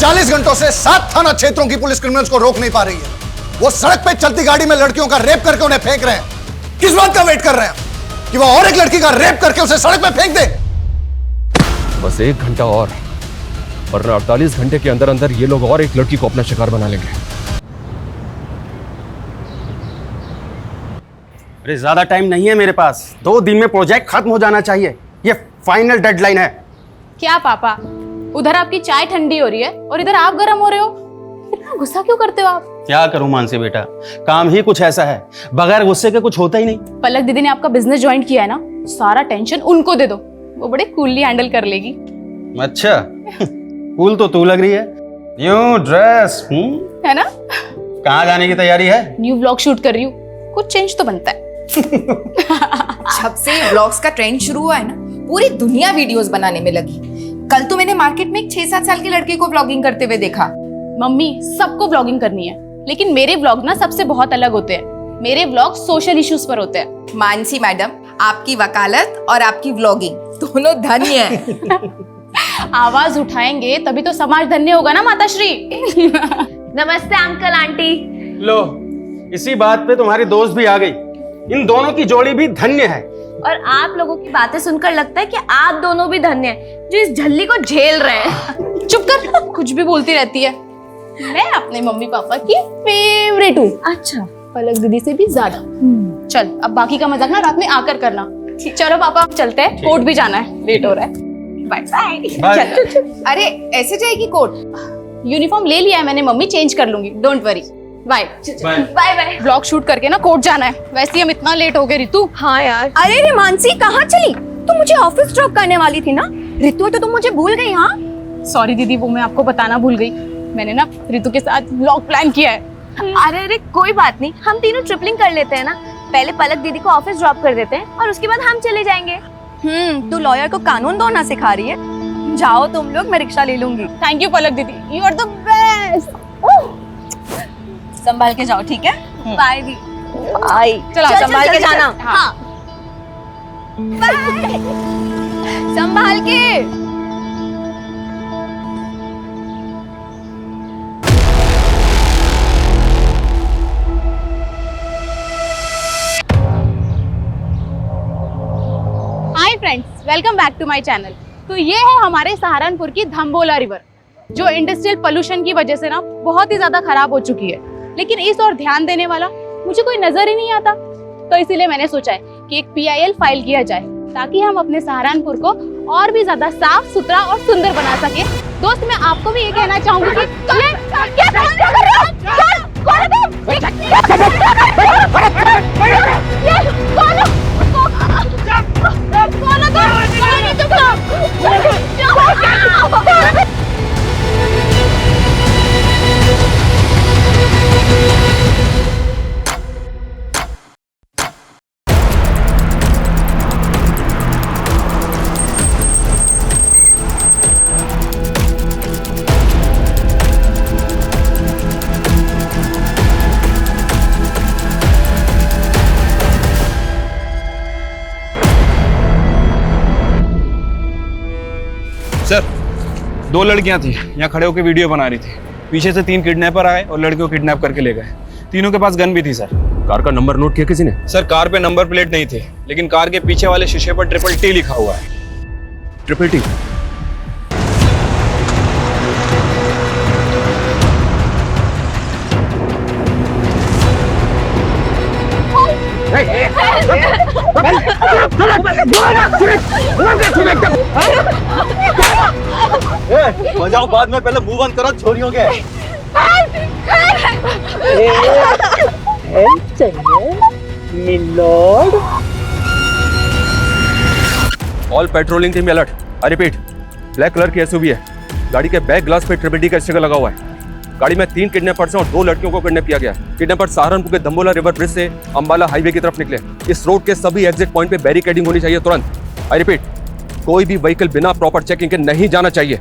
40 घंटों से 7 थाना क्षेत्रों की पुलिस क्रिमिनल्स को रोक नहीं पा रही है। वो सड़क पे चलती गाड़ी में लड़कियों का रेप करके उन्हें फेंक रहे हैं। किस बात का वेट कर रहे हैं कि वो और एक लड़की का रेप करके उसे सड़क पे फेंक दे? बस 1 घंटा और, वरना 48 घंटे के अंदर अंदर ये लोग और एक लड़की को अपना शिकार बना लेंगे। अरे ज्यादा टाइम नहीं है मेरे पास। 2 दिन में प्रोजेक्ट खत्म हो जाना चाहिए। ये फाइनल डेडलाइन है। क्या पापा, उधर आपकी चाय ठंडी हो रही है और इधर आप गर्म हो रहे हो। इतना गुस्सा क्यों करते हो आप? क्या करूं मानसी बेटा, काम ही कुछ ऐसा है, बगैर गुस्से के कुछ होता ही नहीं। पलक दीदी ने आपका बिजनेस ज्वाइन किया है ना, सारा टेंशन उनको दे दो, वो बड़े कूलली हैंडल कर लेगी। अच्छा कूल तो तू लग रही है। न्यू ड्रेस है ना? कहाँ जाने की तैयारी है? न्यू व्लॉग शूट कर रही हूँ, कुछ चेंज तो बनता है। जब से व्लॉग्स का ट्रेंड शुरू हुआ है ना, पूरी दुनिया वीडियोस बनाने में लगी। कल तो मैंने मार्केट में एक 6-7 साल के लड़के को व्लॉगिंग करते हुए देखा। मम्मी, सबको व्लॉगिंग करनी है, लेकिन मेरे व्लॉग ना सबसे बहुत अलग होते हैं। मेरे व्लॉग सोशल इश्यूज पर होते हैं। मानसी मैडम, आपकी वकालत और आपकी व्लॉगिंग दोनों धन्य है। आवाज उठाएंगे तभी तो समाज धन्य होगा ना माताश्री। नमस्ते अंकल आंटी। लो, इसी बात पे तुम्हारी दोस्त भी आ गई। इन दोनों की जोड़ी भी धन्य है। और आप लोगों की बातें सुनकर लगता है कि आप दोनों भी धन्य हैं जो इस झल्ली को झेल रहे हैं। चुप कर, कुछ भी बोलती रहती है। मैं अपने मम्मी पापा की फेवरेट हूँ। अच्छा, पलक दीदी से भी ज्यादा। चल, अब बाकी का मजाक ना रात में आकर करना। चलो पापा, चलते हैं, कोर्ट भी जाना है, लेट हो रहा है। Bye bye. अरे ऐसे जाएगी कोर्ट? यूनिफॉर्म ले लिया है मैंने मम्मी, चेंज कर लूंगी, don't worry. Bye bye bye. Vlog shoot करके ना कोर्ट जाना है। वैसे ही हम इतना लेट हो गए रितु। हाँ यार। अरे रे मानसी, कहाँ चली? तुम मुझे ऑफिस ड्रॉप करने वाली थी ना? रितु, तो तुम मुझे भूल गई? हाँ सॉरी दीदी, वो मैं आपको बताना भूल गई। मैंने ना रितु के साथ व्लॉग प्लान किया है। अरे अरे कोई बात नहीं, हम तीनों ट्रिपलिंग कर लेते हैं ना। पहले पलक दीदी को ऑफिस ड्रॉप कर देते हैं और उसके बाद हम चले जाएंगे। तू लॉयर को कानून दौड़ना सिखा रही है। जाओ तुम लोग, मैं रिक्शा ले लूंगी। थैंक यू पलक दीदी, यू आर द बेस्ट। संभाल के जाओ, ठीक है? बाय दी। बाय। चलो संभाल के जाना। हाँ। बाय। संभाल के। Hi friends, welcome back to my channel. तो ये है हमारे सहारनपुर की धम्बोला रिवर, जो इंडस्ट्रियल पोल्यूशन की वजह से ना बहुत ही ज्यादा खराब हो चुकी है। लेकिन इस ओर ध्यान देने वाला मुझे कोई नजर ही नहीं आता। तो इसीलिए मैंने सोचा है कि एक PIL फाइल किया जाए, ताकि हम अपने सहारनपुर को और भी ज्यादा साफ सुथरा और सुंदर बना सके। दोस्त, मैं आपको भी ये कहना चाहूंगी कि सर, 2 लड़कियां थी, यहाँ खड़े होकर वीडियो बना रही थी। पीछे से 3 किडनैपर आए और लड़कियों को किडनैप करके ले गए। तीनों के पास गन भी थी सर। कार का नंबर नोट किया किसी ने? सर, कार पे नंबर प्लेट नहीं थे, लेकिन कार के पीछे वाले शीशे पर TTT लिखा हुआ है। Triple T? बजाओ बाद में, पहले मूव ऑन करो छोरियों के। All patrolling team alert. I repeat, black colour की SUV है। गाड़ी के बैक ग्लास पे TTT का स्टिकर लगा हुआ है। गाड़ी में 3 किडनैपर्स हैं और 2 लड़कियों को किडनैप किया गया। किडनैपर सहारनपुर के धम्बोला रिवर ब्रिज से अंबाला हाईवे की तरफ निकले। इस रोड के सभी एग्जिट पॉइंट पे बैरिकेडिंग होनी चाहिए तुरंत। आई रिपीट, कोई भी व्हीकल बिना प्रॉपर चेकिंग के नहीं जाना चाहिए।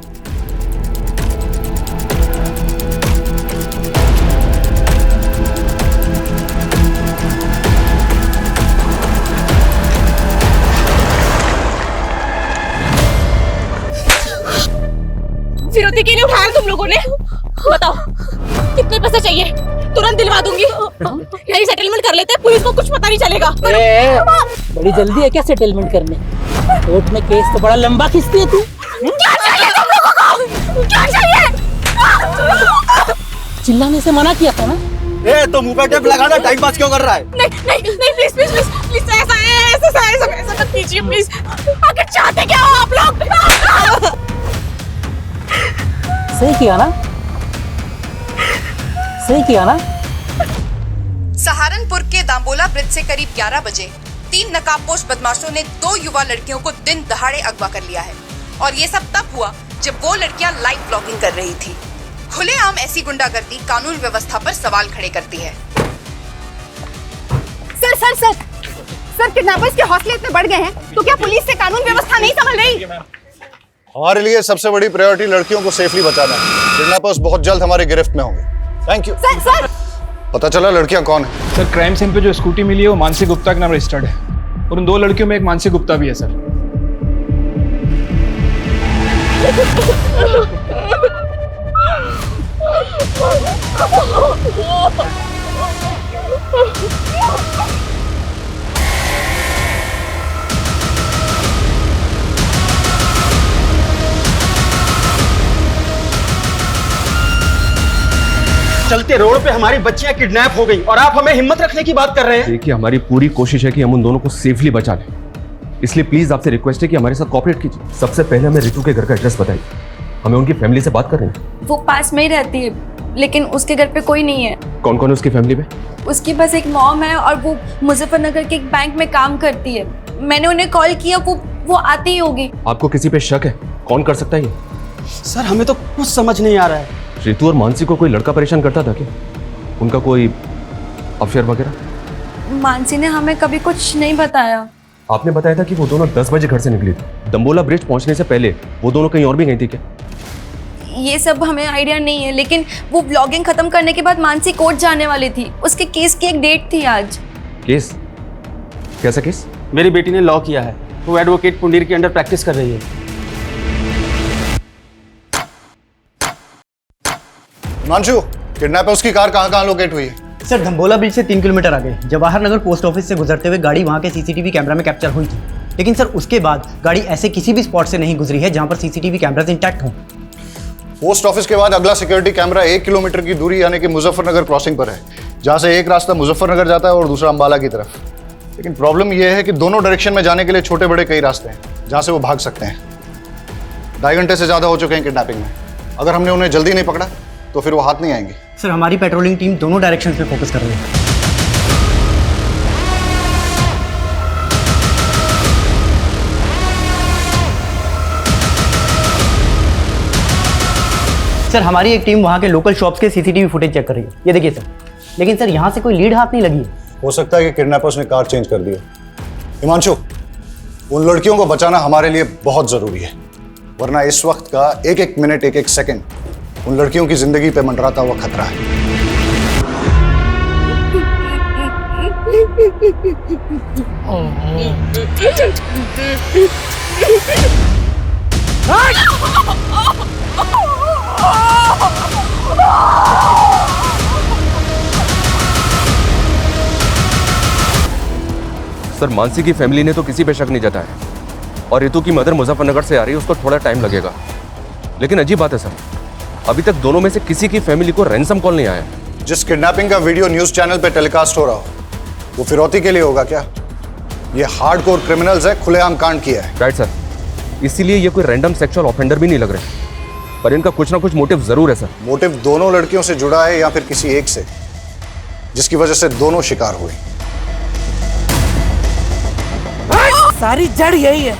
फिर गलती की नहीं उठाया तुम लोगों ने? बताओ कितने पैसे चाहिए? तुरंत दिलवा दूंगी। यही सेटलमेंट कर लेते हैं, पुलिस को कुछ पता नहीं चलेगा। बड़ी जल्दी है क्या सेटलमेंट करने? कोर्ट में केस तो बड़ा लंबा खींचती है तू। क्या चाहिए तुम लोगों को? क्या चाहिए? चिल्लाने से मना किया था ना? ए तो मुंह पे टेप लगाना, टाइम पास क्यों कर रहा है? नहीं नहीं नहीं, प्लीज प्लीज प्लीज प्लीज, ऐसा मत कीजिए प्लीज। आखिर चाहते क्या हो आप लोग? सही किया ना? सही किया ना? सहारनपुर के दाम्बोला ब्रिज से करीब 11 बजे 3 नकाबपोश बदमाशों ने 2 युवा लड़कियों को दिन दहाड़े अगवा कर लिया है। और ये सब तब हुआ जब वो लड़कियां लाइव ब्लॉगिंग कर रही थी। खुलेआम ऐसी गुंडागर्दी कानून व्यवस्था पर सवाल खड़े करती है। Sir sir sir sir, kidnappers के हौसले इतने बढ़ गए हैं तो क्या पुलिस से कानून व्यवस्था नहीं संभल रही? हमारे लिए सबसे बड़ी प्रायोरिटी लड़कियों को सेफली बचाना है। किडनैपर्स बहुत जल्द हमारी गिरफ्त में होंगे। Thank you. सर सर, पता चला लड़कियां कौन है? सर क्राइम सीन पे जो स्कूटी मिली है वो मानसी गुप्ता के नाम रजिस्टर्ड है, और उन 2 लड़कियों में एक मानसी गुप्ता भी है सर। चलते रोड पे हमारी बच्चियां किडनैप हो गई और आप हमें हिम्मत रखने की बात कर रहे हैं? देखिए हमारी पूरी कोशिश है कि हम उन दोनों को सेफली बचा लें, इसलिए प्लीज आपसे रिक्वेस्ट है कि हमारे साथ कोऑपरेट कीजिए। सबसे पहले हमें रितु के घर का एड्रेस बताइए, हमें उनकी फैमिली से बात करनी है। वो पास में ही रहती है, लेकिन उसके घर पे कोई नहीं है। कौन कौन है उसकी फैमिली में? उसके पास एक मॉम है और वो मुजफ्फरनगर के एक बैंक में काम करती है। मैंने उन्हें कॉल किया, वो आती ही होगी। आपको किसी पे शक है? कौन कर सकता है ये? सर हमें तो कुछ समझ नहीं आ रहा है। रितु और मानसी को कोई लड़का परेशान करता था क्या? उनका कोई अफेयर वगैरह? मानसी ने हमें कभी कुछ नहीं बताया। आपने बताया था कि वो दोनों 10 बजे घर से निकली थी। दम्बोला ब्रिज पहुंचने से पहले वो दोनों कहीं और भी गई थी क्या? ये सब हमें आइडिया नहीं है, लेकिन वो ब्लॉगिंग खत्म करने के बाद मानसी कोर्ट जाने वाली थी। उसके केस की एक डेट थी आज। केस? कैसा केस? मेरी बेटी ने लॉ किया है, वो एडवोकेट पुंडीर के अंडर प्रैक्टिस कर रही है। हिमांशु, किडनैपर्स की कार कहाँ लोकेट हुई है? सर धम्बोला ब्रिज से 3 किलोमीटर आगे जवाहर नगर पोस्ट ऑफिस से गुजरते हुए गाड़ी वहाँ के सीसीटीवी कैमरा में कैप्चर हुई थी, लेकिन सर उसके बाद गाड़ी ऐसे किसी भी स्पॉट से नहीं गुजरी है जहाँ पर सीसीटीवी कैमरास इंटैक्ट हों। पोस्ट ऑफिस के बाद अगला सिक्योरिटी कैमरा 1 किलोमीटर की दूरी यानी कि मुजफ्फरनगर क्रॉसिंग पर है, जहाँ से एक रास्ता मुजफ्फरनगर जाता है और दूसरा अंबाला की तरफ। लेकिन प्रॉब्लम यह है कि दोनों डायरेक्शन में जाने के लिए छोटे बड़े कई रास्ते हैं जहाँ से वो भाग सकते हैं। 2.5 घंटे से ज़्यादा हो चुके हैं किडनैपिंग में। अगर हमने उन्हें जल्दी नहीं पकड़ा तो फिर वो हाथ नहीं आएंगे। सर हमारी पेट्रोलिंग टीम दोनों डायरेक्शंस में फोकस कर रही है। सर हमारी एक टीम वहाँ के लोकल शॉप्स के सीसीटीवी फुटेज चेक कर रही है। ये देखिए सर, लेकिन सर यहाँ से कोई लीड हाथ नहीं लगी है। हो सकता है कि किडनैपर्स ने कार चेंज कर दी है। हिमांशु, उन लड़कियों को बचाना हमारे लिए बहुत जरूरी है, वरना इस वक्त का एक एक मिनट एक एक सेकंड उन लड़कियों की जिंदगी पे मंडराता हुआ खतरा है। सर मानसी की फैमिली ने तो किसी पे शक नहीं जताया, और रितु की मदर मुजफ्फरनगर से आ रही है, उसको थोड़ा टाइम लगेगा। लेकिन अजीब बात है सर, अभी तक दोनों में से किसी की फैमिली को रैंसम कॉल नहीं आया। जिस किडनैपिंग का वीडियो न्यूज चैनल पे टेलीकास्ट हो रहा हो वो फिरौती के लिए होगा क्या? ये हार्डकोर क्रिमिनल्स है, खुलेआम कांड किया है। राइट सर, इसीलिए ये कोई रैंडम सेक्सुअल ऑफेंडर भी नहीं लग रहे, पर इनका कुछ ना कुछ मोटिव जरूर है सर। मोटिव दोनों लड़कियों से जुड़ा है या फिर किसी एक से, जिसकी वजह से दोनों शिकार हुए। सारी जड़ यही है,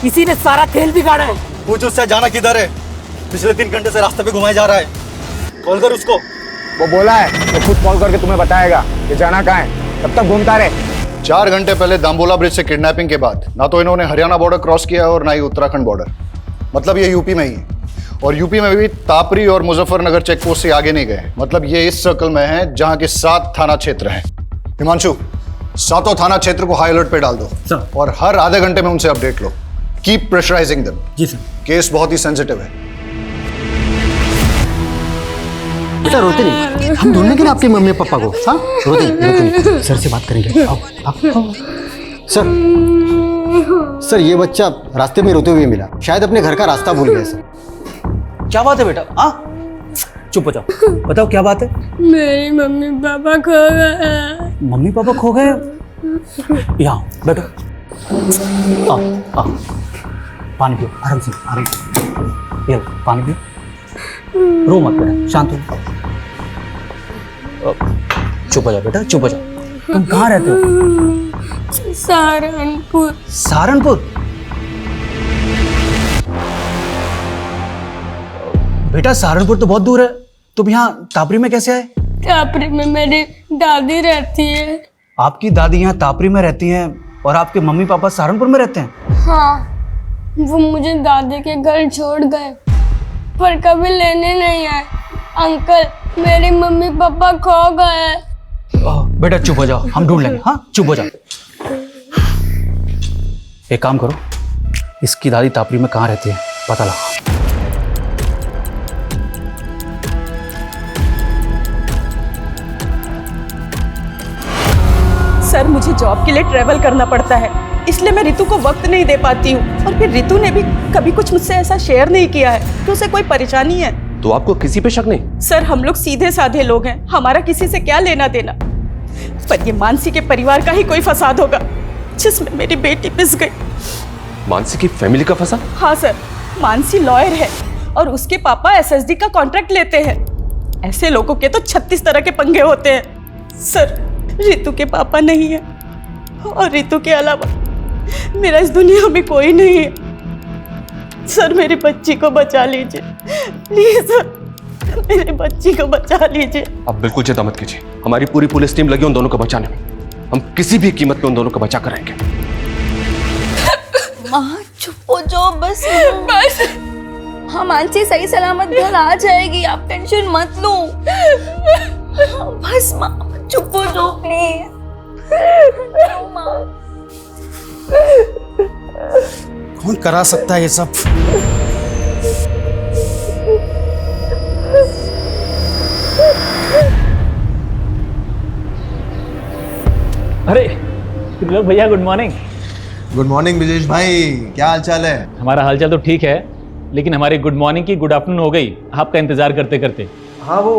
इसी ने सारा खेल बिगाड़ा है। पूछ उससे जाना किधर है, पिछले 3 घंटे से रास्ते पे घुमाया जा रहा है। कॉल कर उसको। वो बोला है वो खुद कॉल करके तुम्हें बताएगा कि जाना कहाँ है, तब तक घूमता रहे। 4 घंटे पहले दाम्बोला ब्रिज से किडनैपिंग के बाद ना तो इन्होंने हरियाणा बॉर्डर क्रॉस किया और ना ही उत्तराखंड बॉर्डर, मतलब ये यूपी में ही है। और यूपी में भी तापरी और मुजफ्फरनगर चेक पोस्ट से आगे नहीं गए, मतलब ये इस सर्कल में है जहां के 7 थाना क्षेत्र हैं। हिमांशु, 7 थाना क्षेत्र को हाई अलर्ट पे डाल दो सर। और हर आधे घंटे में उनसे अपडेट लो। Keep pressurising them. जी सर। केस बहुत ही सेंसिटिव है। बेटा रोते नहीं, हम ढूंढने के लिए आपके मम्मी पापा को। हाँ रोते नहीं। सर से बात करेंगे, आओ आओ। सर ये बच्चा रास्ते में रोते हुए मिला, शायद अपने घर का रास्ता भूल गया सर। क्या बात है बेटा? हाँ चुप हो जाओ, बताओ क्या बात है? मेरी मम्मी पापा खो गए। मम्मी पापा खो गए? यहाँ बैठो, आओ आओ, पानी पियो, आराम से आराम से। ये लो, पानी पियो, रो मत बेटा, शांत हो। चुप हो जाओ बेटा, चुप हो जाओ। तुम कहाँ रहते हो? सहारनपुर। सहारनपुर? बेटा सहारनपुर तो बहुत दूर है, तुम यहाँ तापरी में कैसे आए? तापरी में मेरी दादी रहती है। आपकी दादी यहाँ तापरी में रहती हैं और आपके मम्मी पापा सहारनपुर में रहते हैं? हाँ, वो मुझे दादी के घर छोड़ गए पर कभी लेने नहीं आए। अंकल मेरे मम्मी पापा खो गए। बेटा चुप हो जाओ, हम ढूंढ लेंगे। हाँ चुप हो जाओ। एक काम करो, इसकी दादी तापरी में कहाँ रहती है पता लगाओ। सर मुझे जॉब के लिए ट्रैवल करना पड़ता है, इसलिए मैं रितु को वक्त नहीं दे पाती हूँ। और फिर रितु ने भी कभी कुछ मुझसे ऐसा शेयर नहीं किया है कि उसे कोई परेशानी है। तो आपको किसी पे शक नहीं? सर हम लोग सीधे साधे लोग हैं, हमारा किसी से क्या लेना देना। पर ये मानसी के परिवार का ही कोई फसाद होगा जिसमें मेरी बेटी पिस गई। मानसी की फैमिली का फंसा? हाँ सर, मानसी लॉयर है और उसके पापा एसएसडी का कॉन्ट्रैक्ट लेते हैं। ऐसे लोगों के तो 36 तरह के पंगे होते हैं। सर रितु के पापा नहीं है और रितु के अलावा मेरा इस दुनिया में कोई नहीं है। सर मेरी बच्ची को बचा लीजिए प्लीज सर, मेरी बच्ची को बचा लीजिए। आप बिल्कुल चिंता मत कीजिए, हमारी पूरी पुलिस टीम लगी उन दोनों को बचाने में। हम किसी भी कीमत पे उन दोनों को बचा कर रहेंगे। माँ चुप हो जाओ बस। बस हाँ मानसी सही सलामत घर आ जाएगी, आप टेंशन मत लो। बस माँ चुप हो जाओ प्लीज। कौन करा सकता है ये सब? अरे त्रिलोक भैया good morning. Good morning Brijesh भाई, क्या हाल चाल है? हमारा हालचाल तो ठीक है, लेकिन हमारी गुड मॉर्निंग की गुड आफ्टरनून हो गई आपका इंतजार करते करते। हाँ वो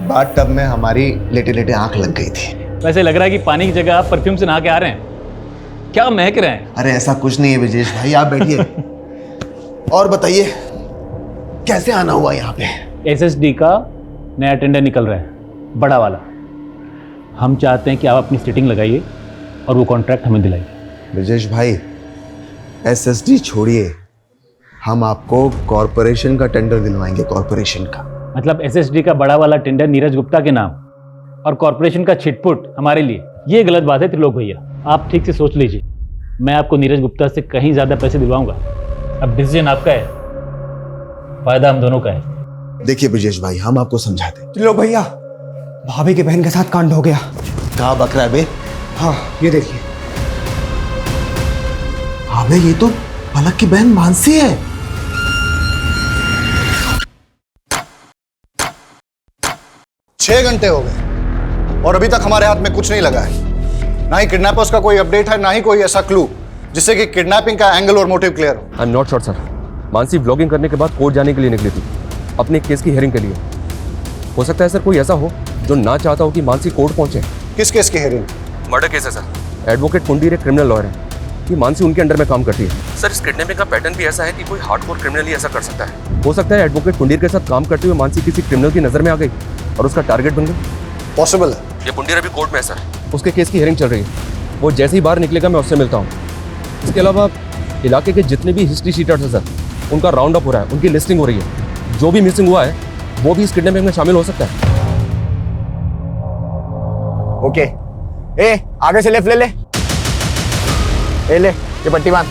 बाथ टब में हमारी लेटे लेटे आंख लग गई थी। वैसे लग रहा है कि पानी की जगह आप परफ्यूम से नहा के आ रहे हैं, क्या महक रहे हैं। अरे ऐसा कुछ नहीं है ब्रिजेश भाई, आप बैठिए और बताइए कैसे आना हुआ यहाँ पे? एसएसडी का नया टेंडर निकल रहा है, बड़ा वाला। हम चाहते हैं कि आप अपनी सिटिंग लगाइए और वो कॉन्ट्रैक्ट हमें दिलाइए। ब्रिजेश भाई एसएसडी छोड़िए, हम आपको कॉरपोरेशन का टेंडर दिलवाएंगे। कॉरपोरेशन का मतलब एसएसडी का बड़ा वाला टेंडर नीरज गुप्ता के नाम और कॉरपोरेशन का छिटपुट हमारे लिए, ये गलत बात है त्रिलोक भैया। आप ठीक से सोच लीजिए, मैं आपको नीरज गुप्ता से कहीं ज्यादा पैसे दिलवाऊंगा। अब डिसीजन आपका है, फायदा हम दोनों का है। देखिए ब्रिजेश भाई, हम आपको समझाते। त्रिलोक भैया, भाभी के बहन के साथ कांड हो गया। कहाँ बक रहा है बे? हाँ ये देखिए। हाँ बे, ये तो पलक की बहन मानसी है। छह घंटे हो गए और अभी तक हमारे हाथ में कुछ नहीं लगा है। ना ही किडनैपर्स का कोई अपडेट है, ना ही कोई ऐसा क्लू जिससे कि किडनैपिंग का एंगल और मोटिव क्लियर हो। I am not sure sir. Mansi vlogging करने के बाद कोर्ट जाने के लिए निकली थी, अपने केस की हियरिंग के लिए। हो सकता है सर कोई ऐसा हो जो ना चाहता हो कि मानसी कोर्ट पहुंचे। किस केस की हियरिंग? मर्डर केस है सर। एडवोकेट कुंडीर एक क्रिमिनल लॉयर है कि मानसी उनके अंडर में काम करती है। सर इस किडनैपिंग का पैटर्न भी ऐसा है कि कोई हार्डकोर क्रिमिनल ही ऐसा कर सकता है। हो सकता है एडवोकेट कुंडीर के साथ काम करते हुए मानसी किसी क्रिमिनल की नजर में आ गई और उसका टारगेट बन गई। पॉसिबल है। ये कुंडीर अभी कोर्ट में है सर, उसके केस की हियरिंग चल रही है। वो जैसे ही बाहर निकलेगा मैं उससे मिलता हूँ। इसके अलावा इलाके के जितने भी हिस्ट्री शीटर्स हैं सर, उनका राउंड अप हो रहा है, उनकी लिस्टिंग हो रही है। जो भी मिसिंग हुआ है वो भी इस किडनैपिंग में शामिल हो सकता है। ओके, ए आगे से लेफ्ट ले ले। ले ये पट्टी बांध।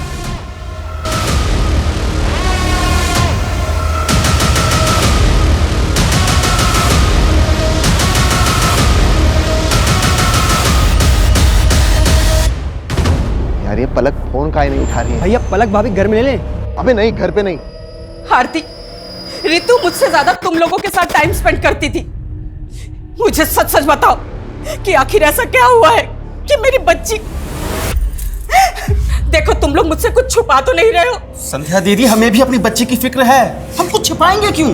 यार ये पलक फोन काहे नहीं उठा रही है? भैया पलक भाभी घर में ले ले। अबे नहीं, घर पे नहीं। आरती रितु मुझसे ज्यादा तुम लोगों के साथ टाइम स्पेंड करती थी। मुझे सच सच बताओ कि आखिर ऐसा क्या हुआ है कि मेरी बच्ची। देखो तुम लोग मुझसे कुछ छुपा तो नहीं रहे हो। संध्या दीदी, हमें भी अपनी बच्ची की फिक्र है, हम कुछ छिपाएंगे क्यों?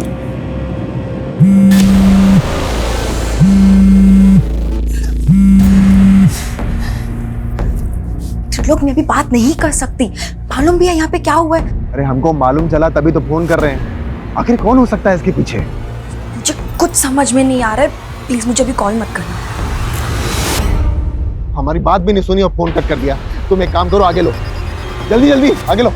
लोग मैं अभी बात नहीं कर सकती, मालूम भी है यहाँ पे क्या हुआ है। अरे हमको मालूम चला तभी तो फोन कर रहे हैं। आखिर कौन हो सकता है इसके पीछे? मुझे कुछ समझ में नहीं आ रहा है, प्लीज मुझे अभी कॉल मत करना। हमारी बात भी नहीं सुनी और फोन कट कर दिया। तुम एक काम करो, आगे लो, जल्दी जल्दी आगे लो।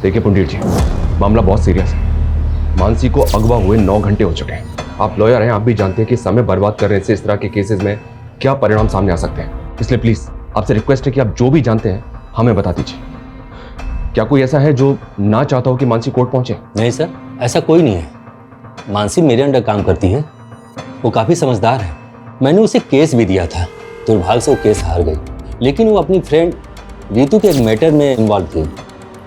देखिए पंडित जी, मामला बहुत सीरियस है। मानसी को अगवा हुए 9 घंटे हो चुके हैं। आप लॉयर हैं, आप भी जानते हैं कि समय बर्बाद करने से इस तरह के केसेस में क्या परिणाम सामने आ सकते हैं। इसलिए प्लीज आपसे रिक्वेस्ट है कि आप जो भी जानते हैं हमें बता दीजिए। क्या कोई ऐसा है जो ना चाहता हो कि मानसी कोर्ट पहुंचे? नहीं सर, ऐसा कोई नहीं है। मानसी मेरे अंडर काम करती है, वो काफ़ी समझदार है। मैंने उसे केस भी दिया था, दुर्भाग्य से वो केस हार गई। लेकिन वो अपनी फ्रेंड रितु के एक मैटर में इन्वॉल्व थी।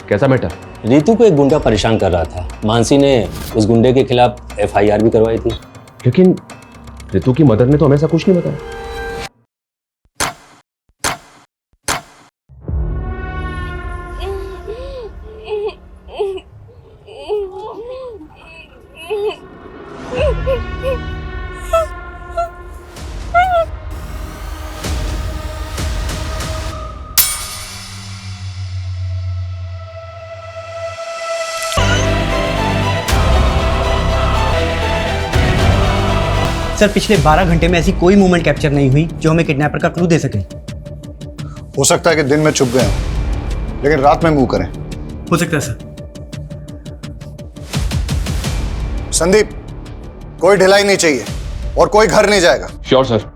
कैसा मैटर? रितु को एक गुंडा परेशान कर रहा था। मानसी ने उस गुंडे के खिलाफ FIR भी करवाई थी। लेकिन रितु की मदर ने तो हमें ऐसा कुछ नहीं बताया। सर, पिछले 12 घंटे में ऐसी कोई मूवमेंट कैप्चर नहीं हुई जो हमें किडनैपर का क्लू दे सके। हो सकता है कि दिन में छुप गए हों, लेकिन रात में मूव करें। हो सकता है सर। संदीप, कोई ढिलाई नहीं चाहिए और कोई घर नहीं जाएगा। श्योर सर,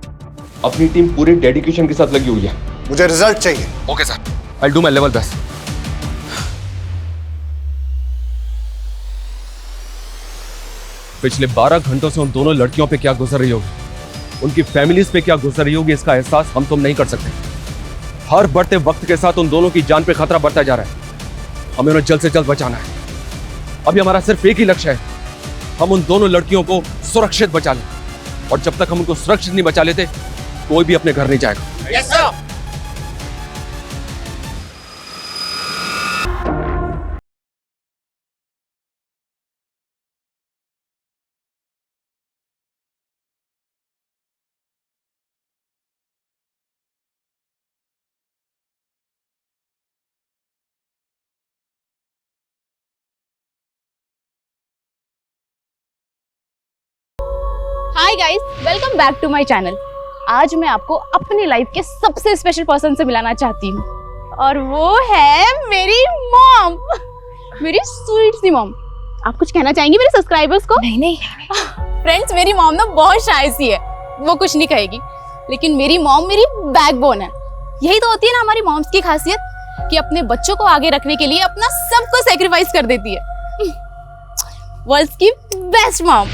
अपनी टीम पूरे डेडिकेशन के साथ लगी हुई है। मुझे रिजल्ट चाहिए। Okay sir, I will do my level best. पिछले 12 घंटों से उन दोनों लड़कियों पे क्या गुजर रही होगी, उनकी फैमिलीज पे क्या गुजर रही होगी, इसका एहसास हम तुम नहीं कर सकते। हर बढ़ते वक्त के साथ उन दोनों की जान पे खतरा बढ़ता जा रहा है। हमें उन्हें जल्द से जल्द बचाना है। अभी हमारा सिर्फ एक ही लक्ष्य है, हम उन दोनों लड़कियों को सुरक्षित बचा लें। और जब तक हम उनको सुरक्षित नहीं बचा लेते, कोई भी अपने घर नहीं जाएगा। Yes sir. Hi guys, welcome back to my channel. आज मैं आपको अपनी लाइफ के सबसे स्पेशल पर्सन से मिलाना चाहती हूँ, और वो है मेरी मॉम, मेरी स्वीट सी मॉम। आप कुछ कहना चाहेंगी मेरे सब्सक्राइबर्स को? नहीं फ्रेंड्स, मेरी मॉम ना बहुत शाय सी है, वो कुछ नहीं कहेगी, लेकिन मेरी मॉम मेरी बैकबोन है। यही तो होती है ना हमारी मॉम्स की खासियत, कि अपने बच्चों को आगे रखने के लिए अपना सब कुछ सैक्रिफाइस कर देती है। वर्ल्ड्स की बेस्ट मॉम।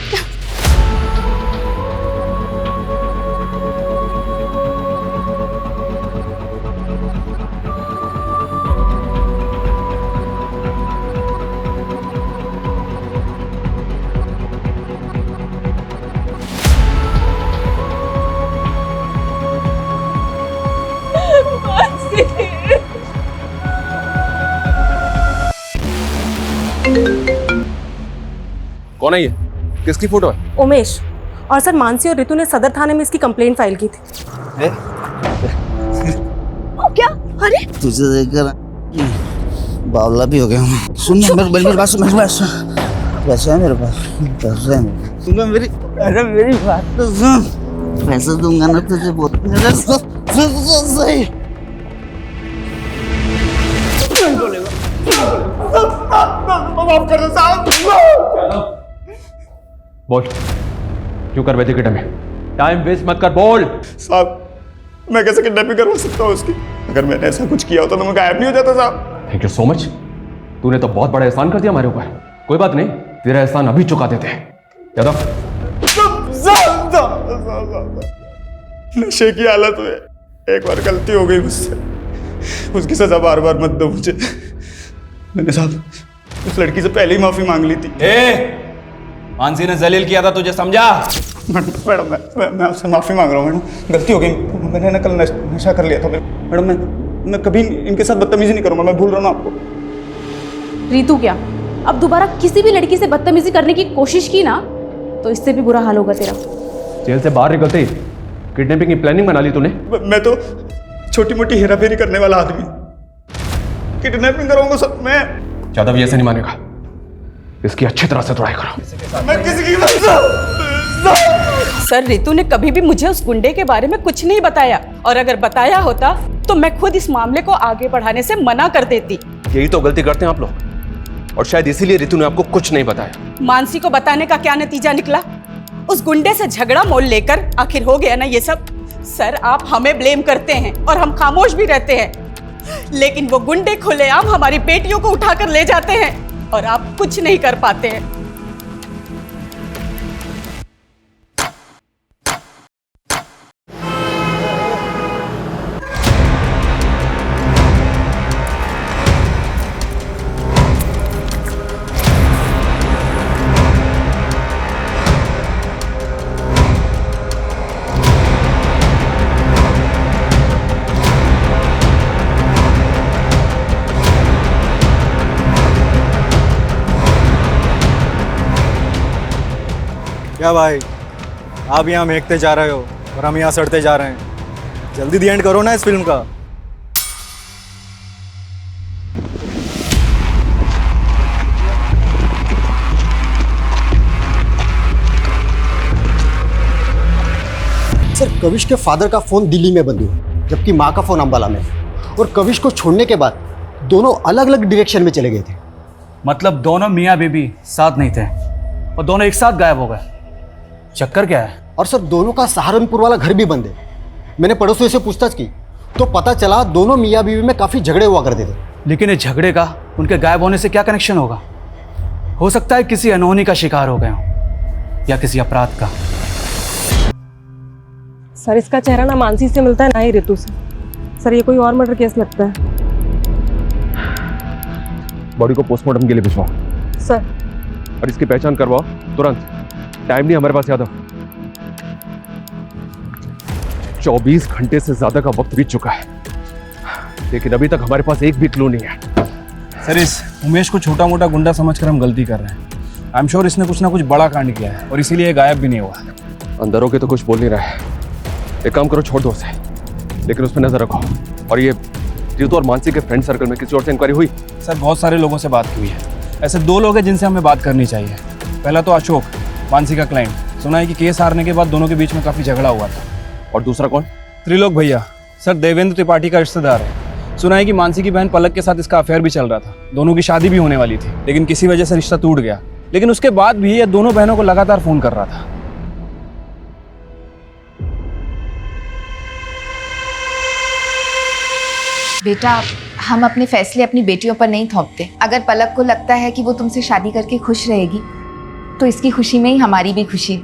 कौन है ये? किसकी फोटो है? उमेश। और सर, मानसी और रितु ने सदर थाने में इसकी कंप्लेंट फाइल की थी। क्या? अरे तुझे देखकर बावला भी हो गया हूँ। सुन मेरी बात सुन, मेरी बात सुन। पैसे है मेरे पास, पैसे हैं। दूंगा मेरी, अरे मेरी बात तो सुन, पैसे दूंगा ना तुझे बहुत, मेरे सही। माफ कर दो साहब। बोल, क्यों कर बैठे किडनैप में? टाइम वेस्ट मत कर, बोल। साहब, मैं कैसे किडनैपिंग करवा सकता हूँ उसकी? अगर मैंने ऐसा कुछ किया होता तो मैं गायब नहीं हो जाता साहब। थैंक यू सो मच, तूने तो बहुत बड़ा एहसान कर दिया हमारे ऊपर। कोई बात नहीं, तेरा एहसान अभी चुका देते हैं। यादव, नशे की हालत में एक बार गलती हो गई मुझसे, उसकी सजा बार बार मत दो मुझे। मैंने साहब उस लड़की से पहले ही माफी मांग ली थी। मानसी ने जलील किया था, तुझे समझा? मैडम मैं आपसे माफी मांग रहा हूँ मैडम, गलती हो गई। मैंने ना कल नशा कर लिया था मैडम। मैं कभी इनके साथ बदतमीजी नहीं करूँगा, मैं भूल रहा हूँ आपको। रितु क्या, अब दोबारा किसी भी लड़की से बदतमीजी करने की कोशिश की ना तो इससे भी बुरा हाल होगा तेरा। जेल से बाहर निकलते ही किडनैपिंग की प्लानिंग बना ली तूने? मैं तो छोटी मोटी हेराफेरी करने वाला आदमी, किडनैपिंग कराऊंगा सब मैं। यादव ये ऐसे नहीं मानेगा, इसकी अच्छी तरह से तोड़ाई करो। मैं किसी की सर, रितु ने कभी भी मुझे उस गुंडे के बारे में कुछ नहीं बताया, और अगर बताया होता तो मैं खुद इस मामले को आगे बढ़ाने से मना कर देती। यही तो गलती करते हैं आप लोग, और शायद इसीलिए रितु ने आपको कुछ नहीं बताया। मानसी को बताने का क्या नतीजा निकला? उस गुंडे से झगड़ा मोल लेकर आखिर हो गया ना ये सब। सर, आप हमें ब्लेम करते हैं और हम खामोश भी रहते हैं, लेकिन वो गुंडे खुलेआम हमारी बेटियों को उठाकर ले जाते हैं और आप कुछ नहीं कर पाते हैं। क्या भाई, आप यहाँ महकते जा रहे हो और हम यहाँ सड़ते जा रहे हैं। जल्दी दी एंड करो ना इस फिल्म का। सर, कविश के फादर का फोन दिल्ली में बंद हुआ, जबकि माँ का फोन अंबाला में। और कविश को छोड़ने के बाद दोनों अलग अलग डायरेक्शन में चले गए थे। मतलब दोनों मियाँ बीबी साथ नहीं थे और दोनों एक साथ गायब हो गए। चक्कर क्या है? और सर, दोनों का सहारनपुर वाला घर भी बंद है। मैंने पड़ोसियों से पूछताछ की तो पता चला दोनों मियाँ बीवी में काफ़ी झगड़े हुआ करते थे। लेकिन इस झगड़े का उनके गायब होने से क्या कनेक्शन होगा? हो सकता है किसी अनहोनी का शिकार हो गए हों या किसी अपराध का। सर, इसका चेहरा ना मानसी से मिलता है ना ही रितु से। सर, ये कोई और मर्डर केस लगता है। बॉडी को पोस्टमार्टम के लिए भिजवाओ सर, और इसकी पहचान करवाओ तुरंत। टाइम नहीं हमारे पास यादव, 24 घंटे से ज्यादा का वक्त बीत चुका है, लेकिन अभी तक हमारे पास एक भी क्लू नहीं है। सर, इस उमेश को छोटा मोटा गुंडा समझकर हम गलती कर रहे हैं। आई एम श्योर इसने कुछ ना कुछ बड़ा कांड किया है और इसीलिए गायब भी नहीं हुआ। अंदर होके तो कुछ बोल नहीं रहा है। एक काम करो, छोड़ दो उसे, लेकिन उस पर नजर रखो। और ये रितु और मानसी के फ्रेंड सर्कल में किसी और से इंक्वायरी हुई? सर, बहुत सारे लोगों से बात हुई है। ऐसे 2 लोग हैं जिनसे हमें बात करनी चाहिए। पहला तो अशोक, मानसी का क्लाइंट। सुना है कि केस हारने के बाद दोनों के बीच में काफी झगड़ा हुआ था। और दूसरा कौन? त्रिलोक भैया। सर, देवेंद्र त्रिपाठी का रिश्तेदार है। सुना है कि मानसी की बहन पलक के साथ इसका अफेयर भी चल रहा था। दोनों की शादी भी होने वाली थी, लेकिन किसी वजह से रिश्ता टूट गया। लेकिन उसके बाद भी ये दोनों बहनों को लगातार फोन कर रहा था। बेटा, हम अपने फैसले अपनी बेटियों पर नहीं थोपते। अगर पलक को लगता है कि वो तुमसे शादी करके खुश रहेगी तो इसकी खुशी में ही हमारी भी खुशी।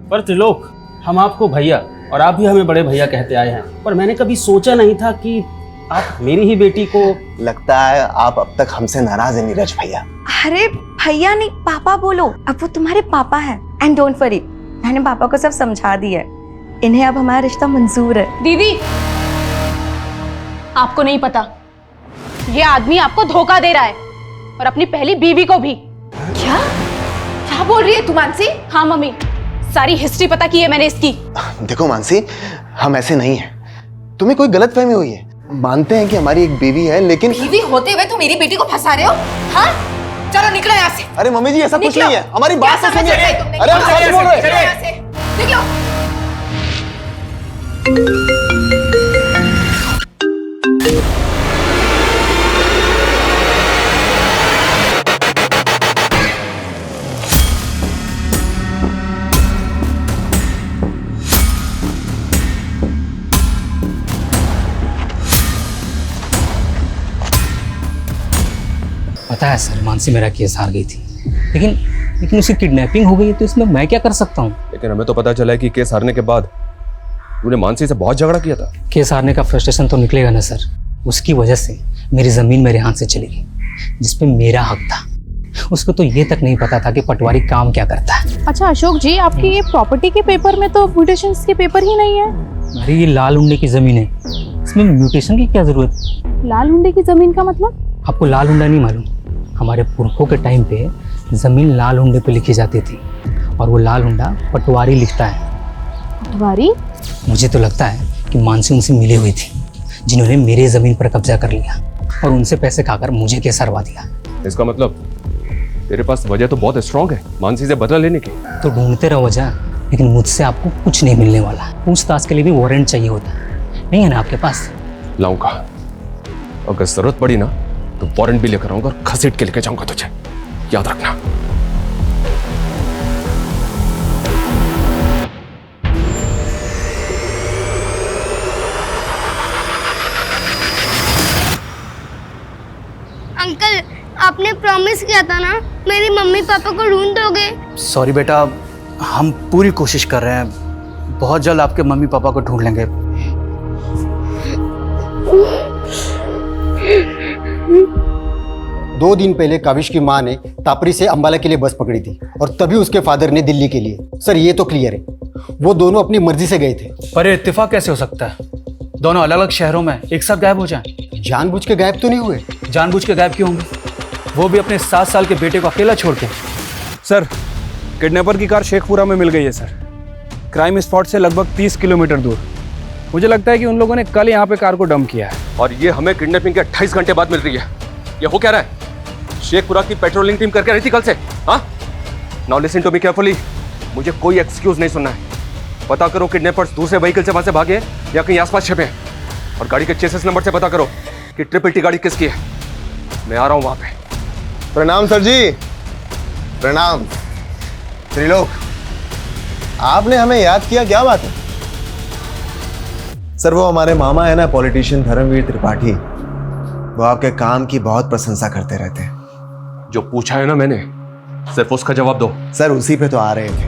पर त्रिलोक, हम आपको भैया और आप भी हमें बड़े भैया कहते आए हैं, पर मैंने कभी सोचा नहीं था कि आप मेरी ही बेटी को। लगता है आप अब तक हमसे नाराज है नीरज भैया। अरे भैया नहीं, पापा बोलो। अब वो तुम्हारे पापा हैं। एंड डोंट वरी, मैंने पापा को सब समझा दिया है। इन्हें अब हमारा रिश्ता मंजूर है। दीदी, आपको नहीं पता, ये आदमी आपको धोखा दे रहा है और अपनी पहली बीवी को भी। क्या क्या बोल रही है तू मानसी? हाँ मम्मी, सारी हिस्ट्री पता की है मैंने इसकी। देखो मानसी, हम ऐसे नहीं हैं। तुम्हें कोई गलतफहमी हुई है। मानते हैं कि हमारी एक बीवी है, लेकिन बीवी होते हुए तुम मेरी बेटी को फंसा रहे हो? हाँ, चलो निकलो यहाँ से। अरे मम्मी जी ऐसा कुछ निकलो। नहीं है, हमारी बात क्या तो समझ सुनिए। रहे हो तुमने? अरे हम निकलो सच बोल रहे हैं। यहाँ से। निकलो। पता है सर, मानसी मेरा केस हार गई थी, लेकिन उसकी किडनैपिंग हो गई है, तो इसमें मैं क्या कर सकता हूँ? लेकिन हमें तो पता चला है कि केस हारने के बाद तूने मानसी से बहुत झगड़ा किया था। केस हारने का फ्रस्ट्रेशन तो निकलेगा ना सर। उसकी वजह से मेरी ज़मीन मेरे हाथ से चली गई, जिसपे मेरा हक था। उसको तो ये तक नहीं पता था कि पटवारी काम क्या करता है। अच्छा अशोक जी, आपकी ये प्रॉपर्टी के पेपर में तो म्यूटेशंस के पेपर ही नहीं है। अरे ये लाल हुंडे की ज़मीन है, इसमें म्यूटेशन की क्या ज़रूरत? लाल हुंडे की जमीन का मतलब? आपको लाल हुंडा नहीं मालूम? हमारे पुरखों के टाइम पे ज़मीन लाल हुंडे पे लिखी जाती थी, और वो लाल हुंडा पटवारी लिखता है। पटवारी? मुझे तो लगता है कि मानसी उनसे मिली हुई थी, जिन्होंने मेरी ज़मीन पर कब्जा कर लिया और उनसे पैसे खाकर मुझे केस हरवा दिया। इसका मतलब तेरे पास वजह तो बहुत स्ट्रांग है मानसी से बदला लेने की। तो ढूंढते रहो वजह, लेकिन मुझसे आपको कुछ नहीं मिलने वाला। पूछताछ के लिए भी वारंट चाहिए होता है, नहीं है ना आपके पास? लाऊंगा, अगर जरूरत पड़ी ना तो वारंट भी लेकर आऊंगा और घसीट के लेके जाऊंगा तुझे, याद रखना। अंकल, आपने प्रॉमिस किया था ना, मेरी मम्मी पापा को ढूंढ दोगे? सॉरी बेटा, हम पूरी कोशिश कर रहे हैं। बहुत जल्द आपके मम्मी पापा को ढूंढ लेंगे। दो दिन पहले काविश की मां ने तापरी से अंबाला के लिए बस पकड़ी थी, और तभी उसके फादर ने दिल्ली के लिए। सर ये तो क्लियर है, वो दोनों अपनी मर्जी से गए थे। पर ये इत्तेफाक कैसे हो सकता है? दोनों अलग अलग शहरों में एक साथ गायब हो जाएं। जानबूझ के गायब तो नहीं हुए। जानबूझ के गायब क्यों होंगे? वो भी अपने 7 साल के बेटे को अकेला छोड़ के। सर, किडनैपर की कार शेखपुरा में मिल गई है सर, क्राइम स्पॉट से लगभग 30 किलोमीटर दूर। मुझे लगता है कि उन लोगों ने कल यहाँ पे कार को डंप किया है। और ये हमें किडनैपिंग के 28 घंटे बाद मिल रही है। ये हो क्या रहा है? शेखपुरा की पेट्रोलिंग टीम करके रही थी कल से। हाँ, now listen to me carefully. मुझे कोई एक्सक्यूज नहीं सुनना है। पता करो किडनैपर्स दूसरे व्हीकल से वहां से भागे या कहीं आसपास छिपे हैं, और गाड़ी के चेसिस नंबर से पता करो कि ट्रिपल टी गाड़ी किसकी है। मैं आ रहा हूं वहां पे। प्रणाम सर जी। प्रणाम। त्रिलोक, आपने हमें याद किया, क्या बात है? सर वो हमारे मामा है ना, पॉलिटिशियन धर्मवीर त्रिपाठी, वो आपके काम की बहुत प्रशंसा करते रहते हैं। जो पूछा है ना मैंने, सिर्फ उसका जवाब दो। सर उसी पे तो आ रहे थे।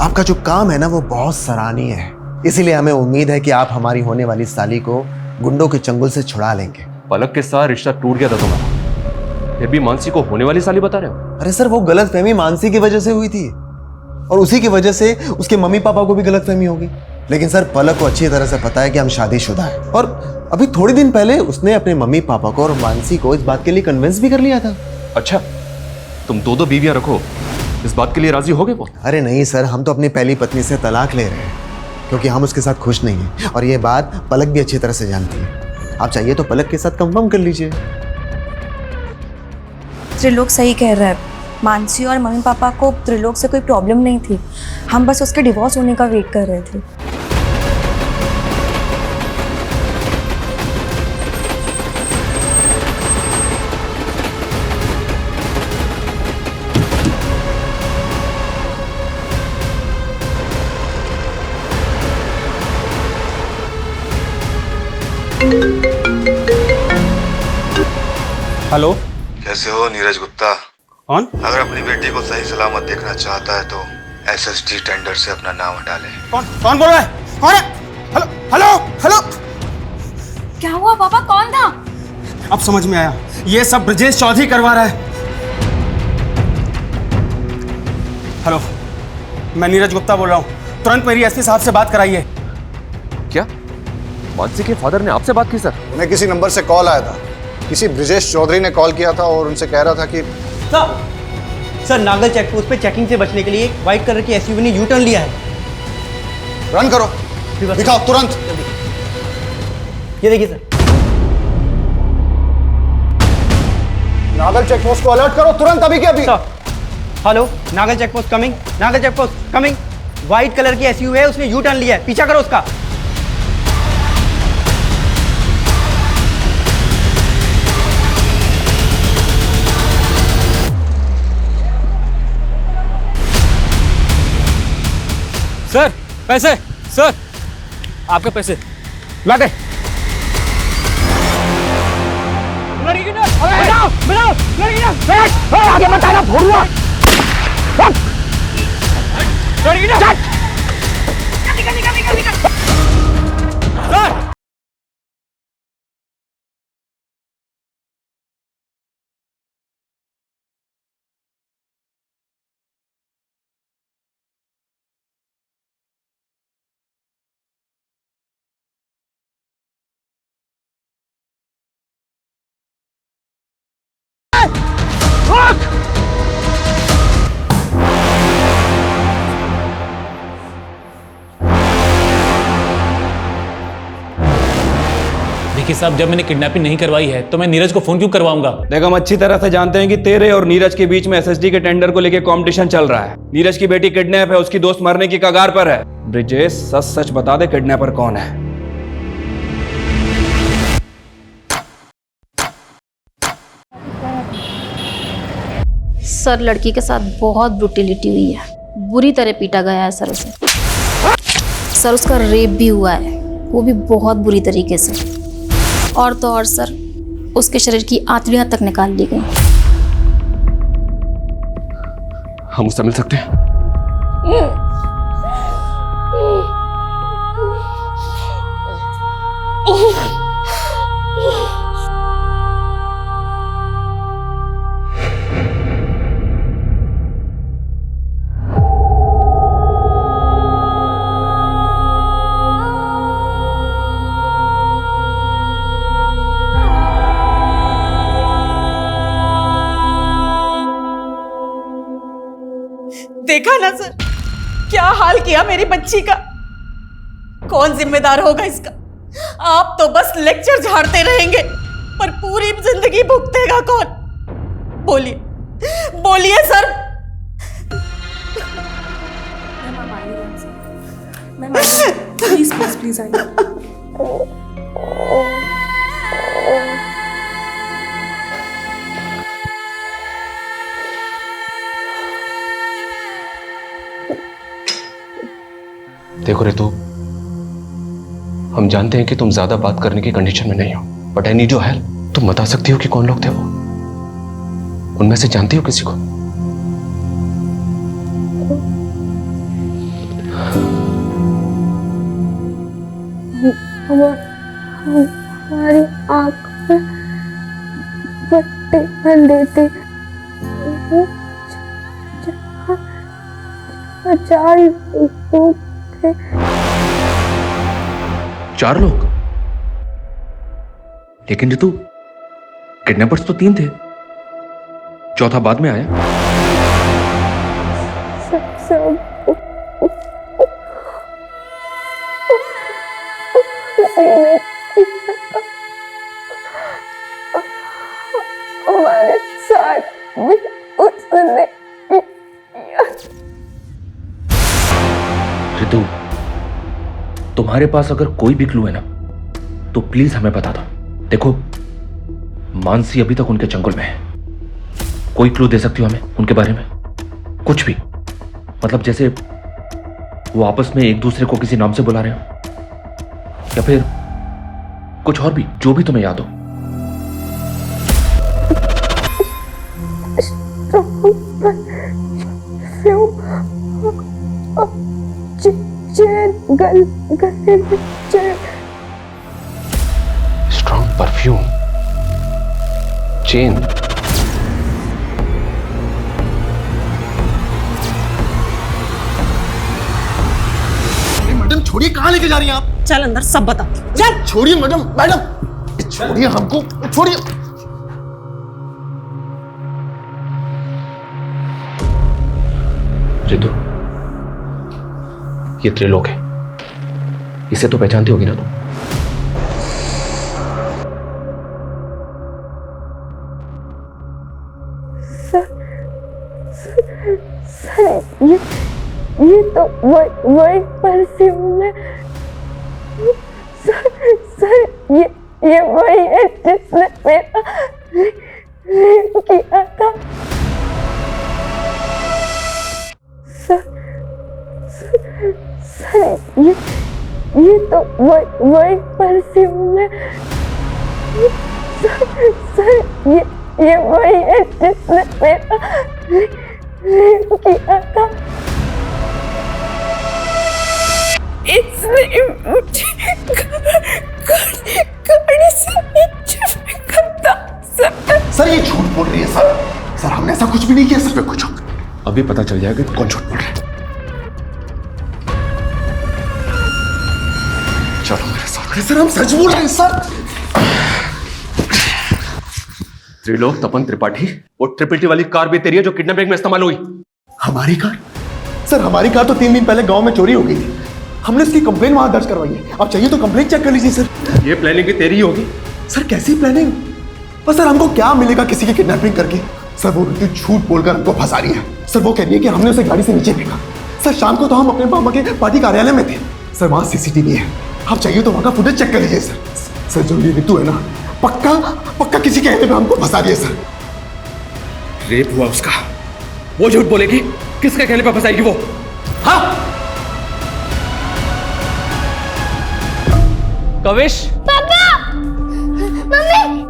आपका जो काम है ना वो बहुत सराहनीय है, इसीलिए हमें उम्मीद है कि आप हमारी होने वाली साली को गुंडों के चंगुल से छुड़ा लेंगे। पलक के साथ रिश्ता टूट गया था तुम्हारा, फिर भी मानसी को होने वाली साली बता रहे हो? अरे सर वो गलतफहमी मानसी की वजह से हुई थी, और उसी की वजह से उसके मम्मी पापा को भी गलतफहमी होगी। लेकिन सर पलक को अच्छी तरह से पता है कि हम शादीशुदा हैं, और अभी थोड़ी दिन पहले उसने अपने मम्मी पापा को और मानसी को इस बात के लिए कन्विंस भी कर लिया था। अच्छा, तुम दो बीवियां रखो, इस बात के लिए राजी हो गए वो? अरे नहीं सर, हम तो अपनी पहली पत्नी से तलाक ले रहे हैं, क्योंकि हम उसके साथ खुश नहीं हैं, और ये बात पलक भी अच्छी तरह से जानती है। आप चाहिए तो पलक के साथ कंफर्म कर लीजिए। त्रिलोक सही कह रहा है। मानसी और मम्मी पापा को त्रिलोक से कोई प्रॉब्लम नहीं थी, हम बस उसके डिवोर्स होने का वेट कर रहे थे। हेलो, कैसे हो नीरज गुप्ता? कौन? अगर अपनी बेटी को सही सलामत देखना चाहता है तो एसएसडी टेंडर से अपना नाम हटा ले। कौन बोल रहा है? कौन है? Hello hello hello. क्या हुआ पापा, कौन था? अब समझ में आया, ये सब ब्रजेश चौधरी करवा रहा है। हेलो, मैं नीरज गुप्ता बोल रहा हूँ, तुरंत मेरी एसपी साहब से बात कराइए। क्या मानसी के फादर ने आपसे बात की? सर उन्हें किसी नंबर से कॉल आया था, किसी ब्रजेश चौधरी ने कॉल किया था और उनसे कह रहा था कि सर नागल चेक पोस्ट पे चेकिंग से बचने के लिए एक व्हाइट कलर की एसयूवी ने यू टर्न लिया है। रन करो, दिखाओ तुरंत। ये देखिए सर। नागल चेक पोस्ट को अलर्ट करो तुरंत, अभी के अभी। Hello, Nagal check post coming, Nagal check post coming. White colour की एसयूवी है, उसने यू टर्न लिया है, पीछा करो उसका। सर पैसे, सर आपके पैसे लाके। लड़की ना, बताओ बताओ, लड़की ना, बैठ, आगे मत आना, भोरुआ। लड़की ना, सर देखिए साहब, जब मैंने किडनैपिंग नहीं करवाई है तो मैं नीरज को फोन क्यों करवाऊंगा? देख, हम अच्छी तरह से जानते हैं कि तेरे और नीरज के बीच में एसएसडी के टेंडर को लेकर कंपटीशन चल रहा है। नीरज की बेटी किडनैप है, उसकी दोस्त मरने की कगार पर है। ब्रिजेश, सच सच बता दे, किडनैपर कौन है? सर, लड़की के साथ बहुत ब्रुटिलिटी हुई है, बुरी तरह पीटा गया है सर उसे। सर, उसका रेप भी हुआ है, वो भी बहुत बुरी तरीके से। और तो और सर, उसके शरीर की आंतड़ियां तक निकाल ली गई। हम उससे मिल सकते हैं? देखा ना सर, क्या हाल किया मेरी बच्ची का। कौन जिम्मेदार होगा इसका? आप तो बस लेक्चर झाड़ते रहेंगे, पर पूरी जिंदगी भुगतेगा कौन? बोलिए बोलिए सर। प्लीज प्लीज प्लीज आइए। देखो रितु, हम जानते हैं कि तुम ज्यादा बात करने की कंडीशन में नहीं हो, but I need your help. तुम बता सकती हो कि कौन लोग थे वो? उनमें से जानती हो किसी को? हमारी आंख में पट्टी बंधी थी, 4 लोग थे। 4 लोग? लेकिन रितु, किडनैपर्स तो 3 थे, चौथा बाद में आया। हमारे साथ भी उसने रितु, तुम्हारे पास अगर कोई भी क्लू है ना, तो प्लीज हमें बता दो। देखो, मानसी अभी तक उनके चंगुल में है। कोई क्लू दे सकती हो हमें उनके बारे में? कुछ भी, मतलब जैसे वो आपस में एक दूसरे को किसी नाम से बुला रहे हो, या फिर कुछ और भी, जो भी तुम्हें याद हो। Strong perfume, chain. मैडम छोड़िए, कहाँ लेके जा रही हैं आप? चल अंदर, सब बता। चल छोड़िए मैडम, मैडम छोड़िए हमको, छोड़िए। रितु, ये त्रिलोक है, इसे तो पहचानती होगी ना तुम? ये तो वही परफ्यूम है। सर ये वही है जिसने मेरा रेप किया था। सर ये तो वही परफ्यूम है। सर ये वही है जिसने मेरा रेप किया था। इसने मुझे गाड़ी से नीचे फेंका था। सर ये झूठ बोल रही है सर। सर हमने ऐसा कुछ भी नहीं किया सर। मैं कुछ अभी पता चल जाएगा कि कौन झूठ बोल रहा है। चलो मेरे साथ। सर हम सच बोल रहे हैं सर। त्रिलोक तपन त्रिपाठी, वो ट्रिपल टी वाली कार भी तेरी है जो किडनैपिंग में इस्तेमाल हुई। हमारी कार? सर हमारी कार तो 3 दिन पहले गांव में चोरी हो गई थी। हमने उसकी कंप्लेन वहां दर्ज करवाई है। आप चाहिए तो कंप्लेन चेक कर लीजिए सर। ये प्लानिंग भी तेरी ही होगी। सर कैसी प्लानिंग? और सर हमको क्या मिलेगा किसी की किडनैपिंग करके? सर वो ऋतु झूठ बोलकर हमको फंसा रही है। सर वो कह रही है कि हमने उसे गाड़ी से नीचे फेंका। सर शाम को तो हम अपने मामा के पार्टी कार्यालय में थे। सर वहां सीसीटीवी है, आप चाहिए तो वहां का फुटेज चेक कर लीजिए सर। सर जो ये ऋतु है ना, पक्का किसी कहने पे हमको फंसा रही है सर। रेप हुआ उसका, वो झूठ बोलेगी? किसके कहने पे फंसाएगी वो? हाँ कविश, पापा, मम्मी।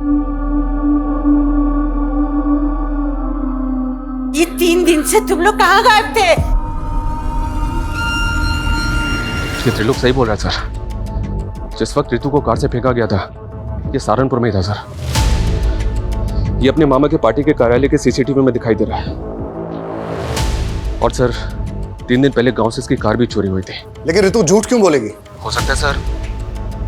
ये 3 दिन से तुम लोग कहाँ गायब थे? ये त्रिलोक सही बोल रहा है सर। जिस वक्त ऋतु को कार से फेंका गया था ये सहारनपुर में ही था सर। ये अपने मामा के पार्टी के कार्यालय के सीसीटीवी में दिखाई दे रहा है। और सर 3 दिन पहले गांव से इसकी कार भी चोरी हुई थी। लेकिन ऋतु झूठ क्यों बोलेगी? हो सकता है सर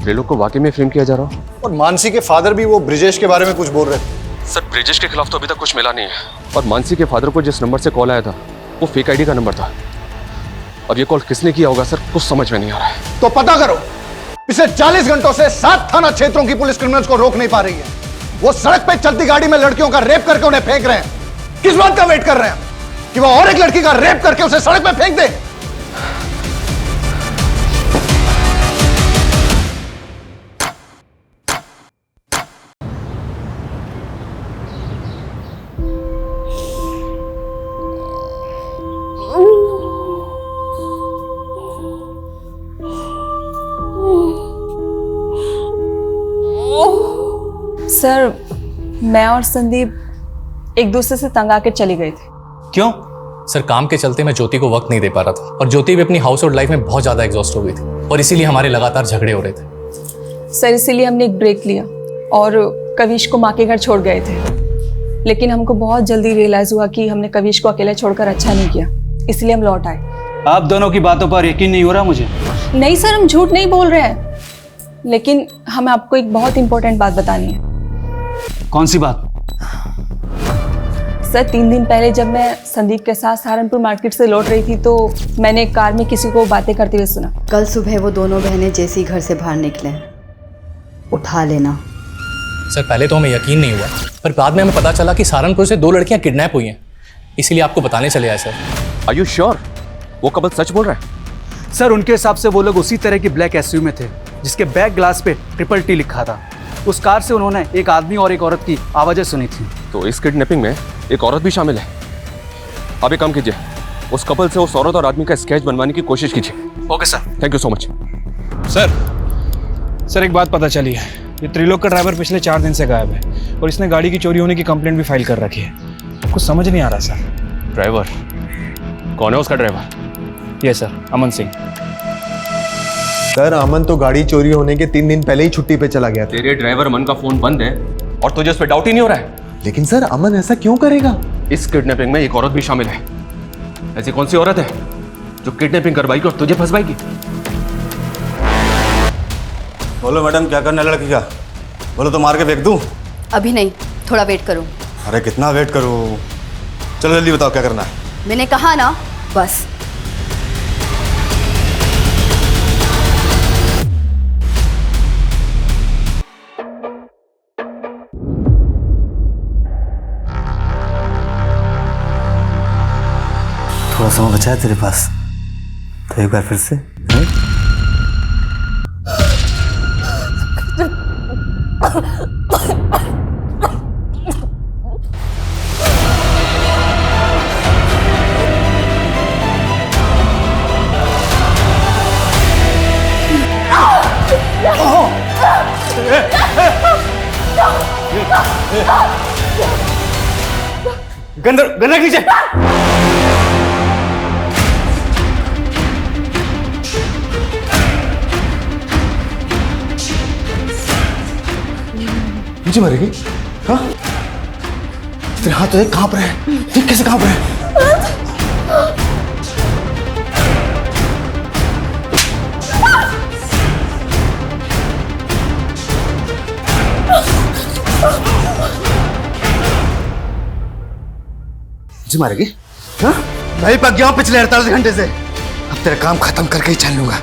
त्रिलोक को वाकई में फ्रेम किया जा रहा हो। और मानसी के फादर भी वो ब्रिजेश के बारे में कुछ बोल रहे थे। सर ब्रिजेश के खिलाफ तो अभी तक कुछ मिला नहीं है। और मानसी के फादर को जिस नंबर से कॉल आया था वो फेक आईडी का नंबर था। अब ये कॉल किसने किया होगा सर, कुछ समझ में नहीं आ रहा है। तो पता करो। पिछले 40 घंटों से 7 थाना क्षेत्रों की पुलिस क्रिमिनल्स को रोक नहीं पा रही है। वो सड़क पे चलती गाड़ी में लड़कियों का रेप करके उन्हें फेंक रहे हैं। किस बात का वेट कर रहे हैं कि वो और एक लड़की का रेप करके उसे सड़क पे फेंक दे? सर मैं और संदीप एक दूसरे से तंग आकर चले गए थे। क्यों? सर काम के चलते मैं ज्योति को वक्त नहीं दे पा रहा था और ज्योति भी अपनी हाउस होल्ड लाइफ में बहुत ज़्यादा एग्जॉस्ट हो गई थी और इसीलिए हमारे लगातार झगड़े हो रहे थे। सर इसीलिए हमने एक ब्रेक लिया और कविश को माँ के घर छोड़ गए थे। लेकिन हमको बहुत जल्दी रियलाइज़ हुआ कि हमने कविश को अकेले छोड़कर अच्छा नहीं किया, इसलिए हम लौट आए। आप दोनों की बातों पर यकीन नहीं हो रहा मुझे। नहीं सर हम झूठ नहीं बोल रहे हैं, लेकिन हमें आपको एक बहुत इंपॉर्टेंट बात बतानी है। कौन सी बात? सर 3 दिन पहले जब मैं संदीप के साथ सहारनपुर मार्केट से लौट रही थी तो मैंने एक कार में किसी को बातें करते हुए सुना। कल सुबह वो दोनों बहनें जैसे ही घर से बाहर निकले, उठा लेना। सर पहले तो हमें यकीन नहीं हुआ, पर बाद में हमें पता चला कि सहारनपुर से 2 लड़कियां किडनैप हुई हैं, इसीलिए आपको बताने चले आए। सर आर यू श्योर वो कबल सच बोल रहा है? सर उनके हिसाब से वो लोग उसी तरह की ब्लैक एसयूवी में थे जिसके बैक ग्लास पे ट्रिपल टी लिखा था। उस कार से उन्होंने एक आदमी और एक औरत की आवाजें सुनी थी। तो इस किडनैपिंग में एक औरत भी शामिल है। अब एक काम कीजिए, उस कपल से उस औरत और आदमी का स्केच बनवाने की कोशिश कीजिए। Okay sir. Thank you so much. Sir एक बात पता चली है, ये त्रिलोक का ड्राइवर पिछले 4 दिन से गायब है और इसने गाड़ी की चोरी होने की कंप्लेंट भी फाइल कर रखी है। कुछ समझ नहीं आ रहा सर। ड्राइवर कौन है? उसका ड्राइवर? ये सर अमन सिंह। सर अमन तो गाड़ी चोरी होने के 3 दिन पहले ही छुट्टी पे चला गया था। तेरे ड्राइवर अमन का फोन बंद है और तुझे उस पर डाउट ही नहीं हो रहा है? लेकिन सर अमन ऐसा क्यों करेगा? इस किडनैपिंग में एक औरत भी शामिल है। ऐसी कौन सी औरत है जो किडनैपिंग करवाएगी और तुझे फंसवाएगी? बोलो मैडम क्या करना है लड़की का? बोलो तो मार के फेंक दूं? अभी नहीं, थोड़ा वेट करो। अरे कितना वेट करूं? चलो जल्दी बताओ क्या करना है। मैंने कहा ना, बस। थोड़ा समय बचा है तेरे पास, तो एक बार फिर से गन्ना कीजिए। मुझे मरेगी? हाँ? तेरे हाथ तो कांप रहे हैं, ये कैसे कांप रहे हैं? मुझे मारेगी? हाँ? मैं ही पक गया हूं पिछले 48 घंटे से। अब तेरा काम खत्म करके ही चल लूंगा।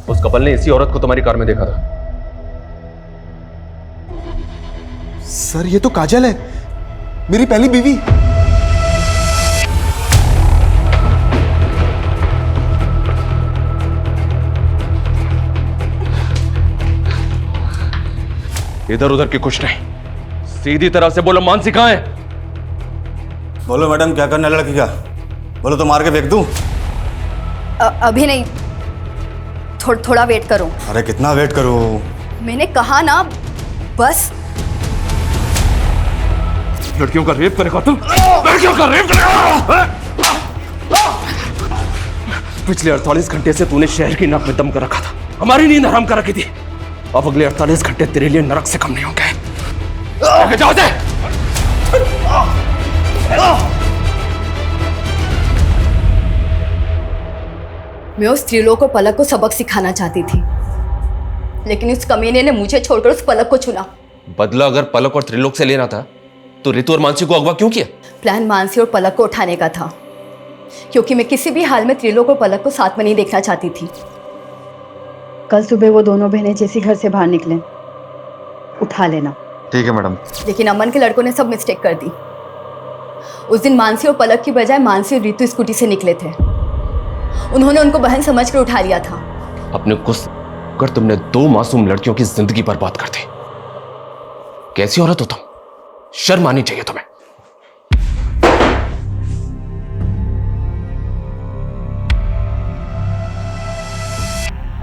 उस कपल ने इसी औरत को तुम्हारी कार में देखा था। सर ये तो काजल है, मेरी पहली बीवी। इधर उधर की कुछ नहीं, सीधी तरह से बोलो मानसी कहां है? बोलो मैडम क्या करना है लड़की का? बोलो तो मार के फेंक दूं? अभी नहीं, थोड़ा वेट करो। अरे कितना वेट करूं? मैंने कहा ना, बस। लड़कियों का रेप करेगा तुम? लड़कियों का रेप करेगा? पिछले 48 घंटे से तूने शहर की नाक में दम कर रखा था, हमारी नींद हराम कर रखी थी। अब अगले 48 घंटे तेरे लिए नरक से कम नहीं होंगे। जाओ से। मैं उस त्रिलोक को पलक को सबक सिखाना चाहती थी, लेकिन उस कमीने ने मुझे छोड़कर उस पलक को चुना। बदला अगर पलक और त्रिलोक से लेना था तो रितु और मानसी को अगवा क्यों किया? प्लान मानसी और पलक को उठाने का था, क्योंकि मैं किसी भी हाल में त्रिलोक और पलक को साथ में नहीं देखना चाहती थी। कल सुबह वो दोनों बहनें जैसी घर से बाहर निकले, उठा लेना। ठीक है मैडम। लेकिन अमन के लड़कों ने सब मिस्टेक कर दी। उस दिन मानसी और पलक की बजाय मानसी और रितु स्कूटी से निकले थे। उन्होंने उनको बहन समझकर उठा लिया था। अपने गुस्से कर तुमने 2 मासूम लड़कियों की जिंदगी बर्बाद कर दी। कैसी औरत हो तुम? शर्म आनी चाहिए तुम्हें।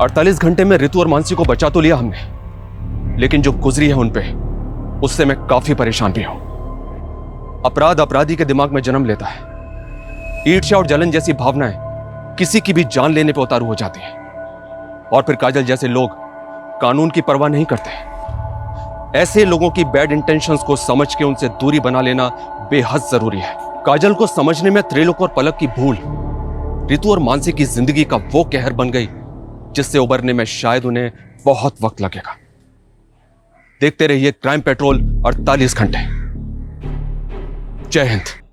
अड़तालीस घंटे में रितु और मानसी को बचा तो लिया हमने, लेकिन जो गुजरी है उन पे, उससे मैं काफी परेशान भी हूं। अपराध अपराधी के दिमाग में जन्म लेता है। ईर्ष्या और जलन जैसी भावनाएं किसी की भी जान लेने पे उतारू हो जाती है, और फिर काजल जैसे लोग कानून की परवाह नहीं करते। ऐसे लोगों की बैड इंटेंशंस को समझ के उनसे दूरी बना लेना बेहद जरूरी है। काजल को समझने में त्रिलोक और पलक की भूल रितु और मानसी की जिंदगी का वो कहर बन गई जिससे उबरने में शायद उन्हें बहुत वक्त लगेगा। देखते रहिए क्राइम पेट्रोल 48 घंटे। जय हिंद।